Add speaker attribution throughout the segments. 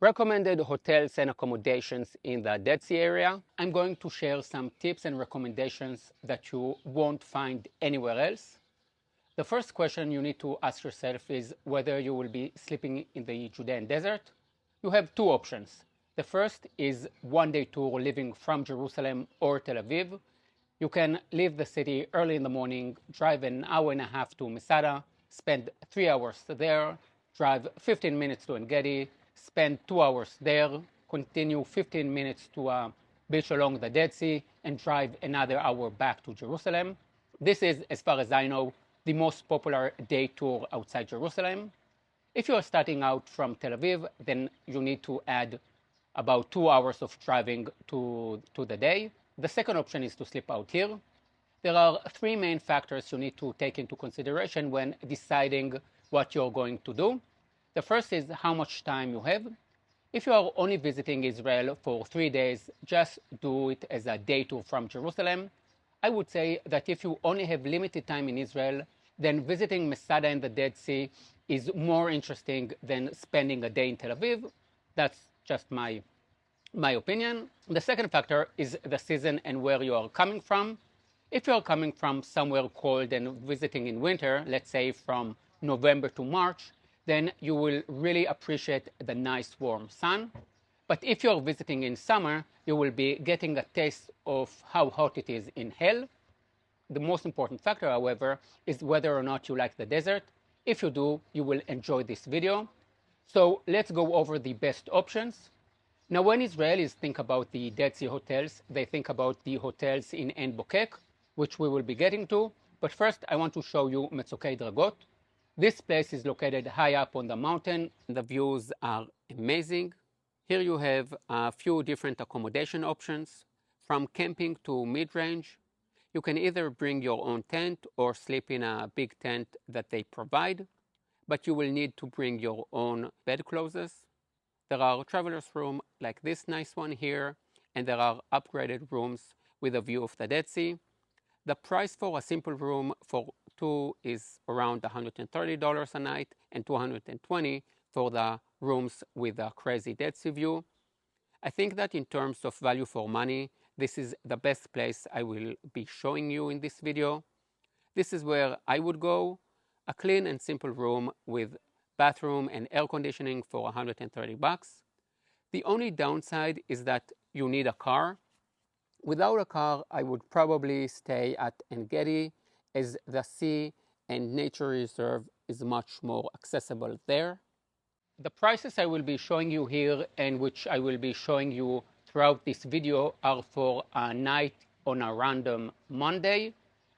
Speaker 1: Recommended hotels and accommodations in the Dead Sea area. I'm going to share some tips and recommendations that you won't find anywhere else. The first question you need to ask yourself is whether you will be sleeping in the Judean desert. You have two options. The first is one-day tour leaving from Jerusalem or Tel Aviv. You can leave the city early in the morning, drive an hour and a half to Masada, spend 3 hours there, drive 15 minutes to Ein Gedi, spend 2 hours there, continue 15 minutes to a beach along the Dead Sea, and drive another hour back to Jerusalem. This is, as far as I know, the most popular day tour outside Jerusalem. If you are starting out from Tel Aviv, then you need to add about 2 hours of driving to the day. The second option is to sleep out here. There are three main factors you need to take into consideration when deciding what you're going to do. The first is how much time you have. If you are only visiting Israel for 3 days, just do it as a day tour from Jerusalem. I would say that if you only have limited time in Israel, then visiting Masada and the Dead Sea is more interesting than spending a day in Tel Aviv. That's just my opinion. The second factor is the season and where you are coming from. If you are coming from somewhere cold and visiting in winter, let's say from November to March, then you will really appreciate the nice warm sun. But if you're visiting in summer, you will be getting a taste of how hot it is in hell. The most important factor, however, is whether or not you like the desert. If you do, you will enjoy this video. So let's go over the best options. Now, when Israelis think about the Dead Sea hotels, they think about the hotels in Ein Bokek, which we will be getting to. But first, I want to show you Metzoke Dragot. This place is located high up on the mountain. The views are amazing. Here you have a few different accommodation options, from camping to mid-range. You can either bring your own tent or sleep in a big tent that they provide, but you will need to bring your own bedclothes. There are travelers' rooms like this nice one here, and there are upgraded rooms with a view of the Dead Sea. The price for a simple room for two is around $130 a night and $220 for the rooms with a crazy Dead Sea view. I think that in terms of value for money, this is the best place I will be showing you in this video. This is where I would go, a clean and simple room with bathroom and air conditioning for $130. The only downside is that you need a car. Without a car, I would probably stay at Ein Gedi, as the sea and nature reserve is much more accessible there. The prices I will be showing you here and which I will be showing you throughout this video are for a night on a random Monday.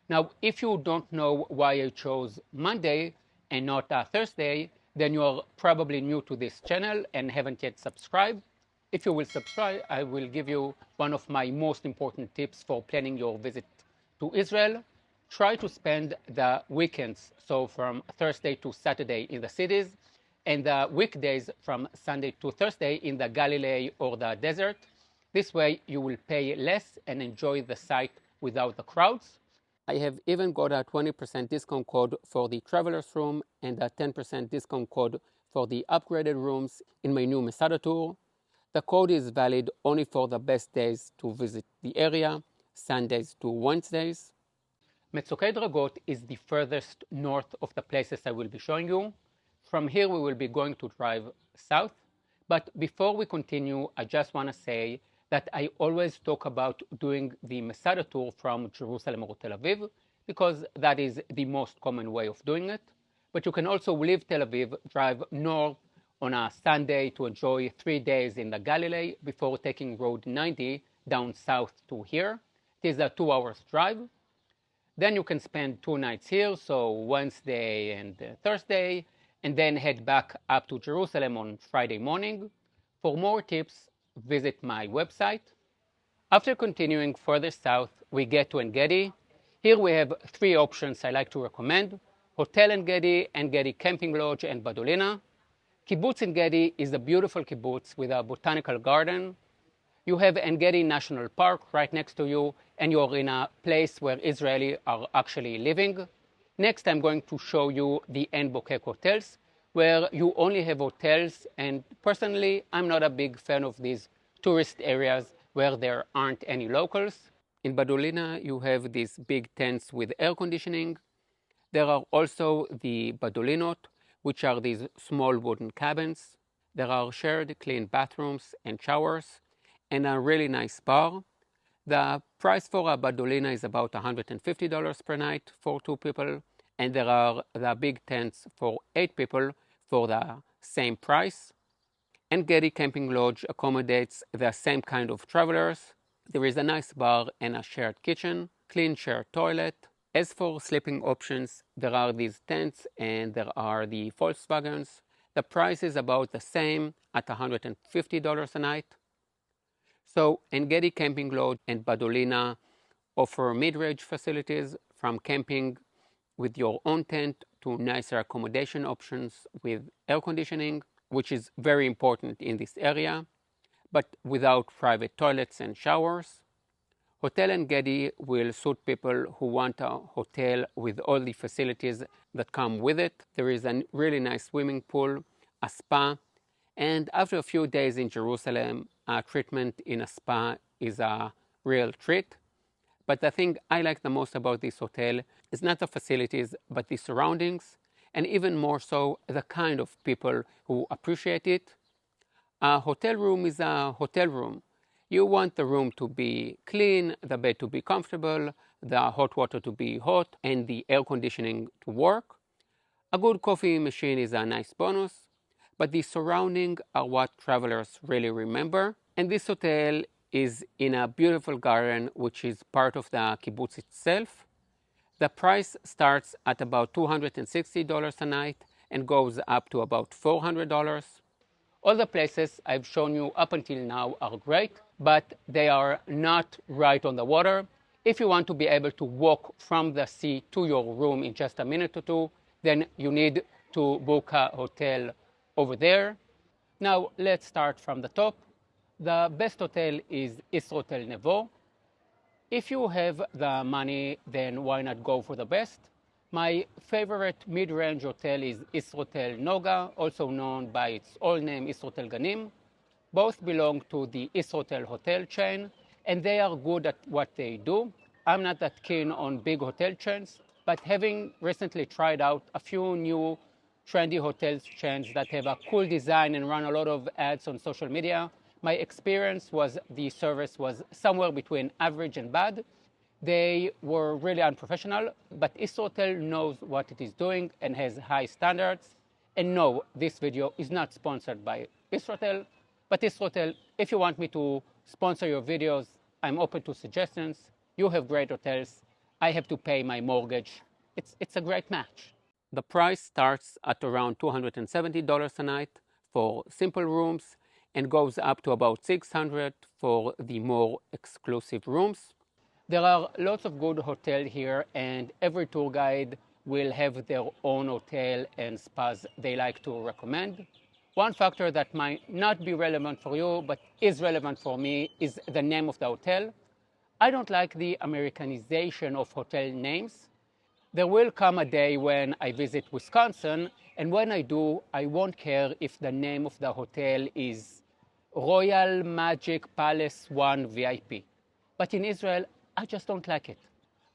Speaker 1: Now, if you don't know why I chose Monday and not a Thursday, then you are probably new to this channel and haven't yet subscribed. If you will subscribe, I will give you one of my most important tips for planning your visit to Israel. Try to spend the weekends, so from Thursday to Saturday in the cities, and the weekdays from Sunday to Thursday in the Galilee or the desert. This way you will pay less and enjoy the site without the crowds. I have even got a 20% discount code for the traveler's room and a 10% discount code for the upgraded rooms in my new Masada tour. The code is valid only for the best days to visit the area, Sundays to Wednesdays. Metzoke Dragot is the furthest north of the places I will be showing you. From here we will be going to drive south. But before we continue, I just want to say that I always talk about doing the Masada tour from Jerusalem or Tel Aviv, because that is the most common way of doing it. But you can also leave Tel Aviv, drive north on a Sunday to enjoy 3 days in the Galilee before taking Road 90 down south to here. It is a 2 hours drive. Then you can spend 2 nights here, so Wednesday and Thursday, and then head back up to Jerusalem on Friday morning. For more tips, visit my website. After continuing further south, we get to Ein Gedi. Here we have 3 options I like to recommend: Hotel Ein Gedi Camping Lodge, and Badolina. Kibbutz Ein Gedi is a beautiful kibbutz with a botanical garden. You have Ein Gedi National Park right next to you, and you're in a place where Israelis are actually living. Next, I'm going to show you the Ein Bokek hotels, where you only have hotels. And personally, I'm not a big fan of these tourist areas where there aren't any locals. In Badolina, you have these big tents with air conditioning. There are also the Badolinot, which are these small wooden cabins. There are shared clean bathrooms and showers, and a really nice bar. The price for a Badolina is about $150 per night for 2 people, and there are the big tents for 8 people for the same price. Ein Gedi Camping Lodge accommodates the same kind of travelers. There is a nice bar and a shared kitchen, clean shared toilet. As for sleeping options, there are these tents and there are the Volkswagens. The price is about the same at $150 a night. So Ein Gedi Camping Lodge and Badolina offer mid-range facilities, from camping with your own tent to nicer accommodation options with air conditioning, which is very important in this area, but without private toilets and showers. Hotel Ein Gedi will suit people who want a hotel with all the facilities that come with it. There is a really nice swimming pool, a spa, and after a few days in Jerusalem, a treatment in a spa is a real treat. But the thing I like the most about this hotel is not the facilities, but the surroundings, and even more so, the kind of people who appreciate it. A hotel room is a hotel room. You want the room to be clean, the bed to be comfortable, the hot water to be hot, and the air conditioning to work. A good coffee machine is a nice bonus, but the surroundings are what travelers really remember. And this hotel is in a beautiful garden, which is part of the kibbutz itself. The price starts at about $260 a night and goes up to about $400. All the places I've shown you up until now are great, but they are not right on the water. If you want to be able to walk from the sea to your room in just a minute or two, then you need to book a hotel over there. Now let's start from the top. The best hotel is Israel Nevo. If you have the money, then why not go for the best? My favorite mid-range hotel is Israel Noga, also known by its old name Israel Ganim. Both belong to the Israel hotel chain, and they are good at what they do. I'm not that keen on big hotel chains, but having recently tried out a few new trendy hotel chains that have a cool design and run a lot of ads on social media, my experience was the service was somewhere between average and bad. They were really unprofessional, but Israel knows what it is doing and has high standards. And no, this video is not sponsored by Israel, but Israel, if you want me to sponsor your videos, I'm open to suggestions. You have great hotels. I have to pay my mortgage. It's a great match. The price starts at around $270 a night for simple rooms and goes up to about $600 for the more exclusive rooms. There are lots of good hotels here, and every tour guide will have their own hotel and spas they like to recommend. One factor that might not be relevant for you, but is relevant for me, is the name of the hotel. I don't like the Americanization of hotel names. There will come a day when I visit Wisconsin, and when I do, I won't care if the name of the hotel is Royal Magic Palace 1 VIP. But in Israel, I just don't like it.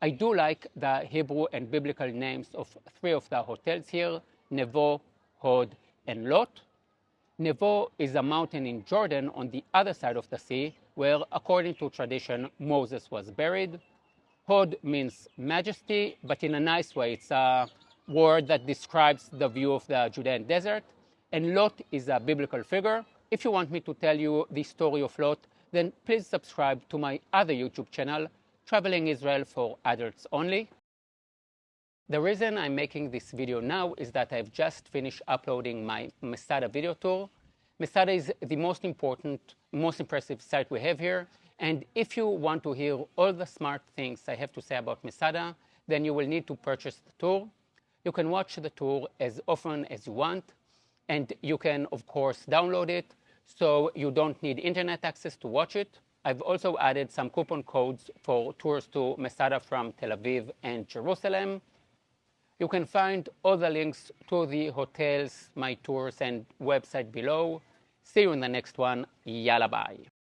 Speaker 1: I do like the Hebrew and biblical names of 3 of the hotels here, Nevo, Hod, and Lot. Nevo is a mountain in Jordan on the other side of the sea, where, according to tradition, Moses was buried. Hod means majesty, but in a nice way. It's a word that describes the view of the Judean desert. And Lot is a biblical figure. If you want me to tell you the story of Lot, then please subscribe to my other YouTube channel, Traveling Israel for Adults Only. The reason I'm making this video now is that I've just finished uploading my Masada video tour. Masada is the most important, most impressive site we have here. And if you want to hear all the smart things I have to say about Masada, then you will need to purchase the tour. You can watch the tour as often as you want. And you can, of course, download it, so you don't need internet access to watch it. I've also added some coupon codes for tours to Masada from Tel Aviv and Jerusalem. You can find all the links to the hotels, my tours, and website below. See you in the next one. Yalla bye.